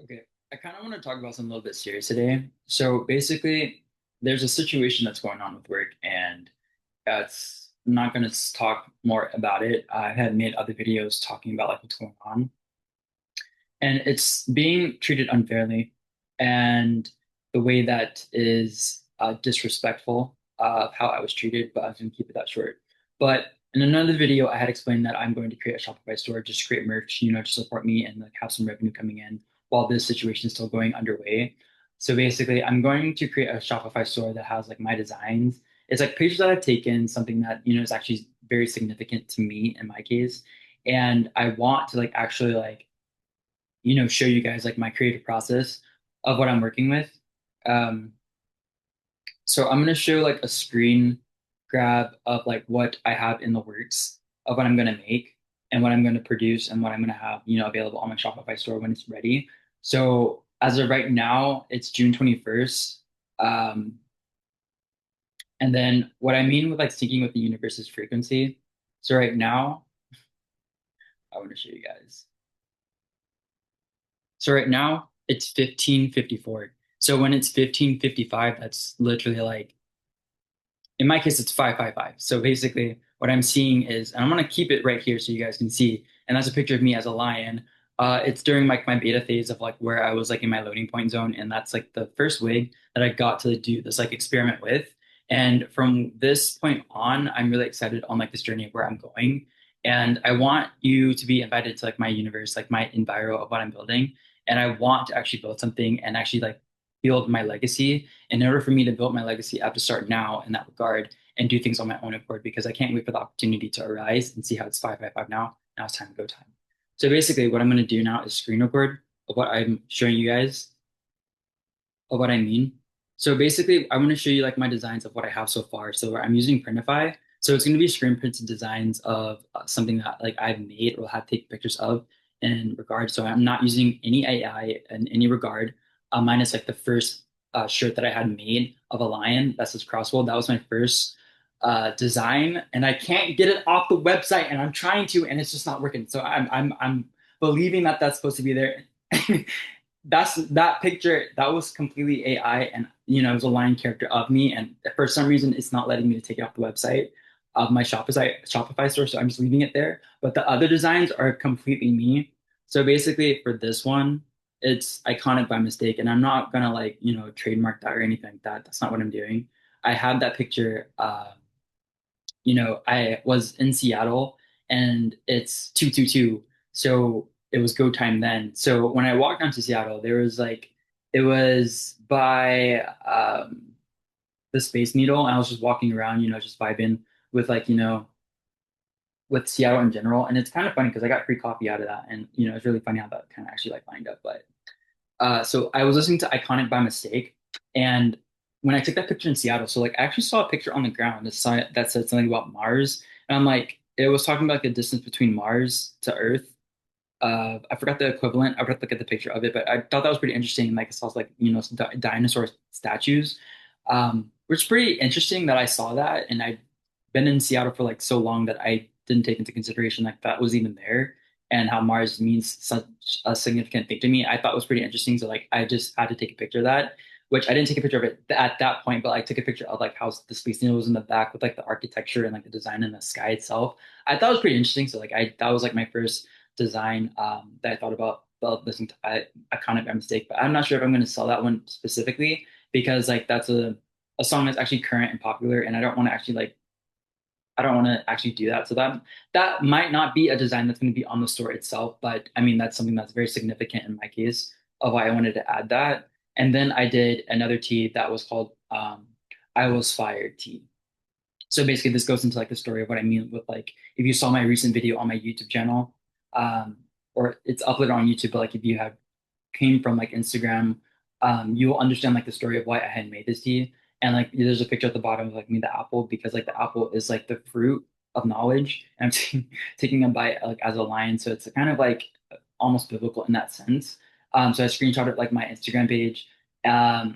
Okay, I kind of want to talk about something a little bit serious today. So basically, there's a situation that's going on with work, and that's I'm not going to talk more about it. I had made other videos talking about like what's going on, and it's being treated unfairly, and the way that is disrespectful of how I was treated. But I was going to keep it that short. But in another video, I had explained that I'm going to create a Shopify store just to create merch, to support me and like have some revenue coming in while this situation is still going underway. So basically, I'm going to create a Shopify store that has like my designs. It's like pictures that I've taken, something that is actually very significant to me in my case, and I want to like actually like show you guys like my creative process of what I'm working with. Um, so I'm gonna show like a screen grab of like what I have in the works of what I'm gonna make and what I'm gonna produce and what I'm gonna have, available on my Shopify store when it's ready. So as of right now, it's June 21st. Um, and then what I mean with like syncing with the universe's frequency. So right now, I want to show you guys. So right now it's 15:54. So when it's 15:55, that's literally like in my case it's 5:55. So basically what I'm seeing is, and I'm gonna keep it right here so you guys can see, and that's a picture of me as a lion. It's during like my beta phase of like where I was like in my loading point zone, and that's like the first wig that I got to do this like experiment with. And from this point on, I'm really excited on like this journey of where I'm going. And I want you to be invited to like my universe, like my enviro of what I'm building. And I want to actually build something and actually like build my legacy. In order for me to build my legacy, I have to start now in that regard and do things on my own accord because I can't wait for the opportunity to arise and see how it's 5:55 now. Now it's time to go time. So basically, what I'm going to do now is screen record of what I'm showing you guys of what I mean. So basically, I want to show you like my designs of what I have so far. So I'm using Printify. So it's going to be screen printed designs of something that like I've made or have taken pictures of in regard. So I'm not using any AI in any regard, minus like the first shirt that I had made of a lion that says Crosswell. That was my first design, and I can't get it off the website, and I'm trying to, and it's just not working. So I'm believing that that's supposed to be there. That picture that was completely AI, and it was a line character of me, and for some reason it's not letting me to take it off the website of my Shopify store, so I'm just leaving it there. But the other designs are completely me. So basically for this one, it's iconic by mistake, and I'm not gonna like trademark that or anything like that. That's not what I'm doing. I have that picture. I was in Seattle and it's 222. So it was go time then. So when I walked down to Seattle, there was like, it was by the Space Needle. And I was just walking around, just vibing with like, with Seattle in general. And it's kind of funny because I got free coffee out of that. And, it's really funny how that kind of actually like lined up. But so I was listening to Iconic by mistake, and when I took that picture in Seattle, so like I actually saw a picture on the ground that said something about Mars, and I'm like, it was talking about like the distance between Mars to Earth. I forgot the equivalent. I would have to look at the picture of it, but I thought that was pretty interesting. Like I saw like some dinosaur statues, which is pretty interesting that I saw that, and I'd been in Seattle for like so long that I didn't take into consideration like that was even there and how Mars means such a significant thing to me. I thought was pretty interesting. So like I just had to take a picture of that, which I didn't take a picture of it at that point, but I took a picture of like how the Space Needle was in the back with like the architecture and like the design in the sky itself. I thought it was pretty interesting. So like that was like my first design that I thought about listening to Iconic by mistake. But I'm not sure if I'm going to sell that one specifically because like that's a song that's actually current and popular, and I don't want to actually do that. So that might not be a design that's going to be on the store itself, but I mean that's something that's very significant in my case of why I wanted to add that. And then I did another tee that was called I Was Fired tee. So basically this goes into like the story of what I mean with like if you saw my recent video on my YouTube channel, um, or it's uploaded on YouTube, but like if you have came from like Instagram, you will understand like the story of why I had made this tea. And like there's a picture at the bottom of like me, the apple, because like the apple is like the fruit of knowledge. And I'm taking a bite like as a lion. So it's kind of like almost biblical in that sense. So I screenshotted like my Instagram page. What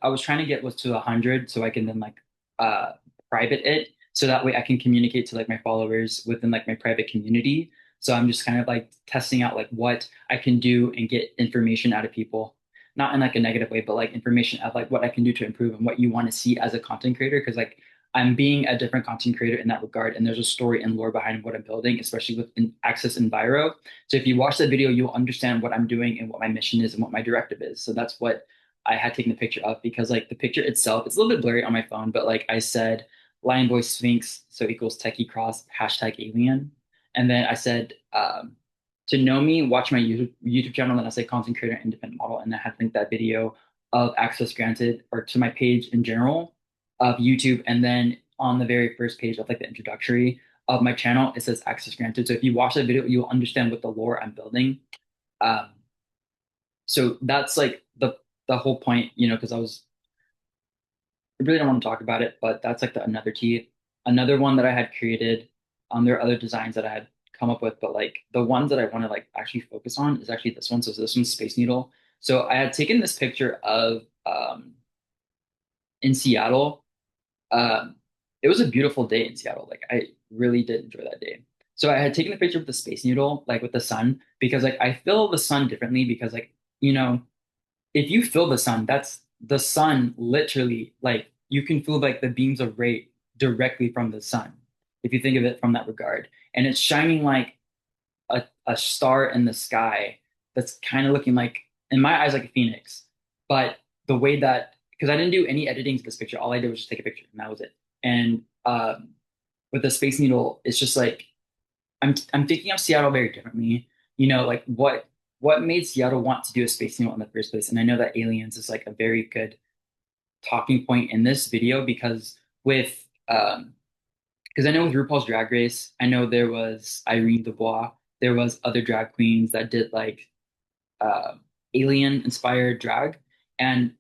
I was trying to get was to 100 so I can then like uh private it so that way I can communicate to like my followers within like my private community. So I'm just kind of like testing out like what I can do and get information out of people, not in like a negative way, but like information of like what I can do to improve and what you want to see as a content creator. Because like I'm being a different content creator in that regard, and there's a story and lore behind what I'm building, especially with Access Enviro. So if you watch the video, you'll understand what I'm doing and what my mission is and what my directive is. So that's what I had taken the picture of because like the picture itself, it's a little bit blurry on my phone, but like I said, Lion Boy Sphinx, so equals techie cross, hashtag alien. And then I said, to know me, watch my YouTube channel, and I say content creator, independent model, and I had linked that video of access granted or to my page in general of YouTube. And then on the very first page of like the introductory of my channel, it says access granted. So if you watch that video, you'll understand what the lore I'm building. Um, so that's like the whole point, because I really don't want to talk about it, but that's like the another T. Another one that I had created. There are other designs that I had come up with, but like the ones that I want to like actually focus on is actually this one. So this one's Space Needle. So I had taken this picture of in Seattle. Um, it was a beautiful day in Seattle. Like I really did enjoy that day. So I had taken a picture of the Space Needle, like with the sun, because like I feel the sun differently because like, if you feel the sun, that's the sun literally, like you can feel like the beams of ray directly from the sun, if you think of it from that regard. And it's shining like a star in the sky that's kind of looking like, in my eyes, like a phoenix. But the way that, because I didn't do any editing to this picture, all I did was just take a picture and that was it. And with the Space Needle, it's just like I'm thinking of Seattle very differently. Like what made Seattle want to do a Space Needle in the first place? And I know that aliens is like a very good talking point in this video because with because I know with RuPaul's Drag Race, I know there was Irene Dubois, there was other drag queens that did like uh, alien inspired drag, and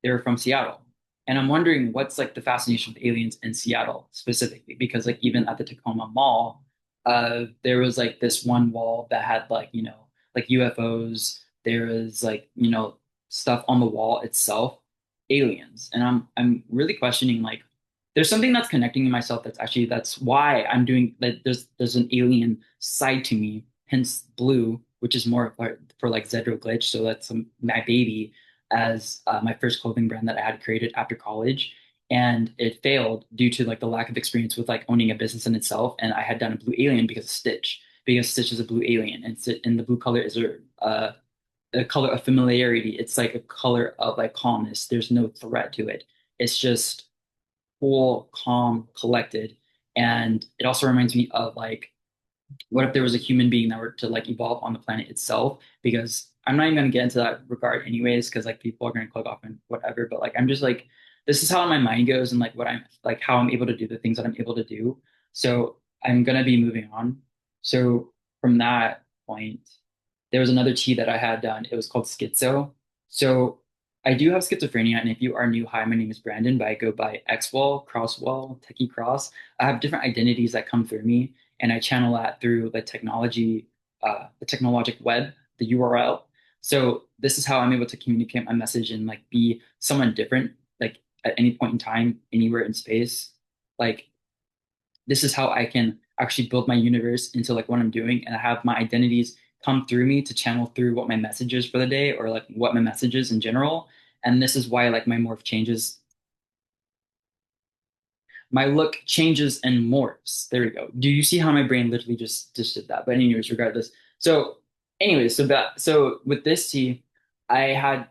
they were from Seattle. And I'm wondering what's like the fascination with aliens in Seattle specifically, because like even at the Tacoma Mall, there was like this one wall that had like like UFOs. There was like stuff on the wall itself, aliens, and I'm really questioning like there's something that's connecting in myself that's why I'm doing like there's an alien side to me, hence blue, which is more for like Zedro Glitch. So that's my baby as my first clothing brand that I had created after college. And it failed due to like the lack of experience with like owning a business in itself. And I had done a blue alien because of Stitch, because Stitch is a blue alien, and the blue color is a color of familiarity. It's like a color of like calmness. There's no threat to it. It's just cool, calm, collected. And it also reminds me of like, what if there was a human being that were to like evolve on the planet itself? Because I'm not even going to get into that regard anyways, because like people are going to click off and whatever. But like, I'm just like, this is how my mind goes and like what I'm like, how I'm able to do the things that I'm able to do. So I'm going to be moving on. So from that point, there was another tea that I had done. It was called Schizo. So I do have schizophrenia, and if you are new, hi, my name is Brandon, but I go by Xwall, Crosswall, Techie Cross. I have different identities that come through me, and I channel that through the technologic web, the URL. So this is how I'm able to communicate my message and like be someone different, like at any point in time, anywhere in space. Like this is how I can actually build my universe into like what I'm doing, and I have my identities come through me to channel through what my message is for the day or like what my message is in general. And this is why like my morph changes, my look changes and morphs. There we go. Do you see how my brain literally just did that? But anyways, regardless. So anyways, so with this tea, I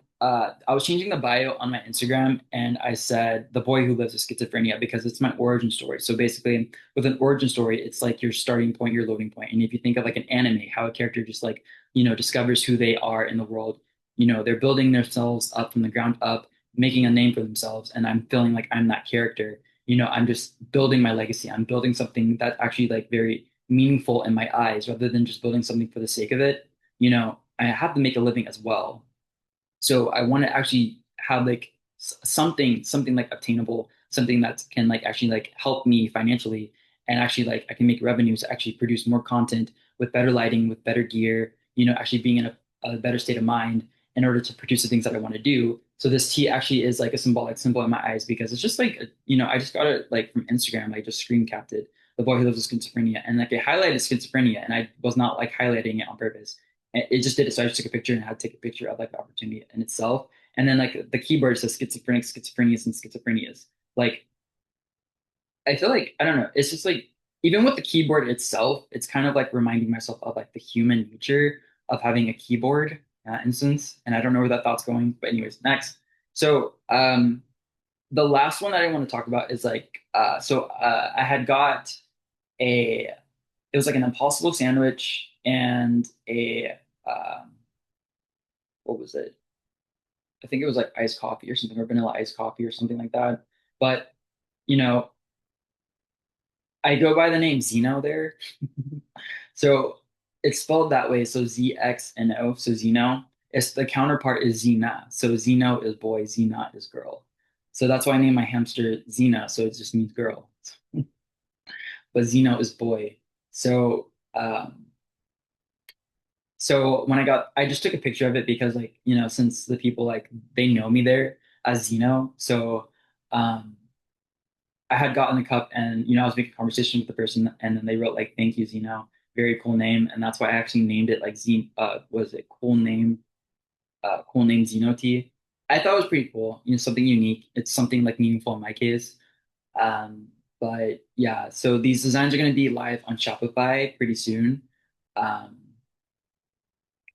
was changing the bio on my Instagram and I said the boy who lives with schizophrenia because it's my origin story. So basically with an origin story, it's like your starting point, your loading point. And if you think of like an anime, how a character just like, discovers who they are in the world, they're building themselves up from the ground up, making a name for themselves. And I'm feeling like I'm that character. I'm just building my legacy. I'm building something that's actually like very meaningful in my eyes rather than just building something for the sake of it. I have to make a living as well. So I want to actually have like something like obtainable, something that can like actually like help me financially and actually like I can make revenues to actually produce more content with better lighting, with better gear, actually being in a better state of mind in order to produce the things that I want to do. So this tea actually is like a symbolic symbol in my eyes because it's just like, I just got it like from Instagram, like just screen capped it. the boy who lives with schizophrenia, and like it highlighted schizophrenia, and I was not like highlighting it on purpose. It just did it, so I just took a picture and had to take a picture of like the opportunity in itself, and then like the keyboard says schizophrenic, schizophrenias, and schizophrenias. Like I feel like I don't know, it's just like even with the keyboard itself, it's kind of like reminding myself of like the human nature of having a keyboard instance, and I don't know where that thought's going, but anyways, next. So the last one that I want to talk about is like I had got a it was like an impossible sandwich and a what was it? I think it was like iced coffee or something, or vanilla iced coffee or something like that. But you know, I go by the name Zeno there. So it's spelled that way. So ZXNO. So Zeno. It's the counterpart is Zena. So Zeno is boy, Zena is girl. So that's why I named my hamster Zena. So it just means girl. But Zeno is boy. So so when I just took a picture of it because like, since the people like they know me there as Zeno. So um I had gotten the cup and I was making conversation with the person and then they wrote like thank you, Zeno. Very cool name. And that's why I actually named it like Z was it cool name Zeno T. I thought it was pretty cool, something unique. It's something like meaningful in my case. Um, but yeah, so these designs are going to be live on Shopify pretty soon. Um,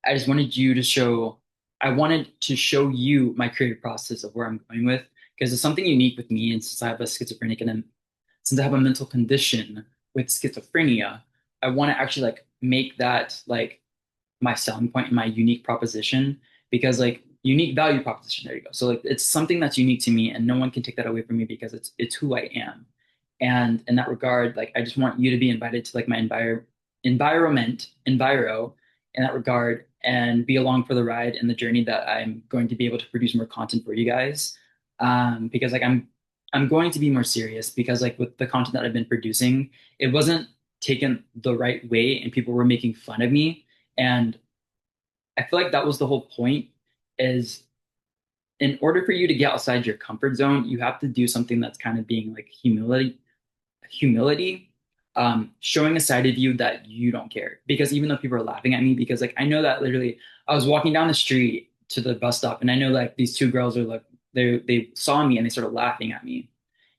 I just wanted you to show, I wanted to show you my creative process of where I'm going with, because it's something unique with me. And since I have a schizophrenic and since I have a mental condition with schizophrenia, I want to actually like make that like my selling point and my unique proposition because like unique value proposition, there you go. So like it's something that's unique to me and no one can take that away from me because it's who I am. And in that regard, like I just want you to be invited to like my enviro in that regard and be along for the ride and the journey that I'm going to be able to produce more content for you guys. Because like I'm going to be more serious because like with the content that I've been producing, it wasn't taken the right way and people were making fun of me. And I feel like that was the whole point is in order for you to get outside your comfort zone, you have to do something that's kind of being like humility, showing a side of you that you don't care. Because even though people are laughing at me, because like I know that literally I was walking down the street to the bus stop and I know like these two girls are like they saw me and they started laughing at me.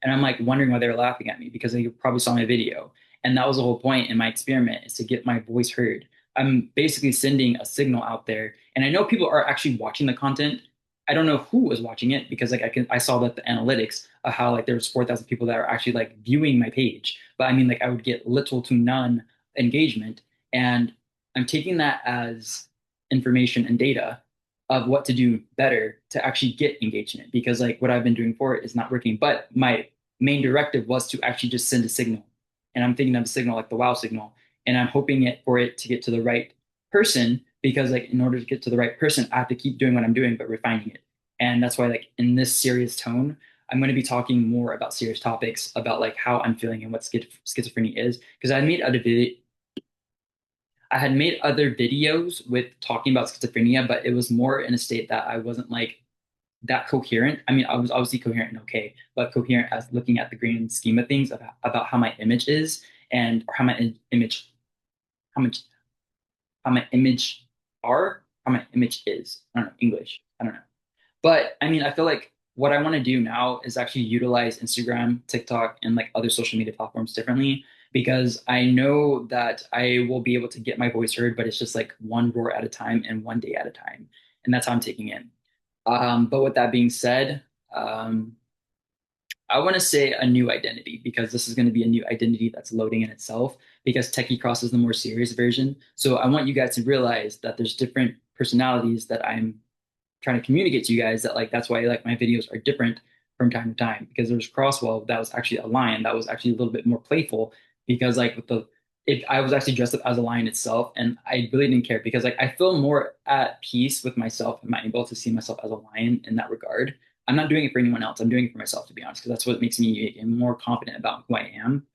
And I'm like wondering why they were laughing at me because they probably saw my video. And that was the whole point in my experiment is to get my voice heard. I'm basically sending a signal out there. And I know people are actually watching the content. I don't know who was watching it because like I saw that the analytics of how like there was 4,000 people that are actually like viewing my page. But I mean like I would get little to none engagement. And I'm taking that as information and data of what to do better to actually get engagement because like what I've been doing for it is not working. But my main directive was to actually just send a signal. And I'm thinking of a signal like the wow signal. And I'm hoping it for it to get to the right person because like in order to get to the right person, I have to keep doing what I'm doing, but refining it. And that's why like in this serious tone, I'm going to be talking more about serious topics about like how I'm feeling and what schizophrenia is. Because I had made other videos with talking about schizophrenia, but it was more in a state that I wasn't like that coherent. I mean, I was obviously coherent and okay, but coherent as looking at the grand scheme of things about how my image is and or how much how my image how my image is. I don't know, English. I don't know. But I mean, I feel like what I want to do now is actually utilize Instagram, TikTok, and like other social media platforms differently because I know that I will be able to get my voice heard, but it's just like one roar at a time and one day at a time. And that's how I'm taking it. But with that being said, um, I want to say a new identity because this is going to be a new identity that's loading in itself because Techie Cross is the more serious version. So I want you guys to realize that there's different personalities that I'm trying to communicate to you guys that like that's why like my videos are different from time to time because there's Crosswell that was actually a lion that was actually a little bit more playful because like with the if I was actually dressed up as a lion itself and I really didn't care because like I feel more at peace with myself and I'm able to see myself as a lion in that regard. I'm not doing it for anyone else. I'm doing it for myself to be honest because that's what makes me more confident about who I am.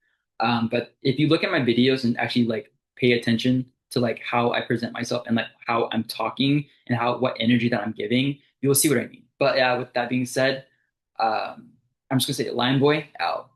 But if you look at my videos and actually like pay attention to like how I present myself and like how I'm talking and how what energy that I'm giving, you'll see what I mean. But yeah, with that being said, I'm just gonna say Lion Boy out.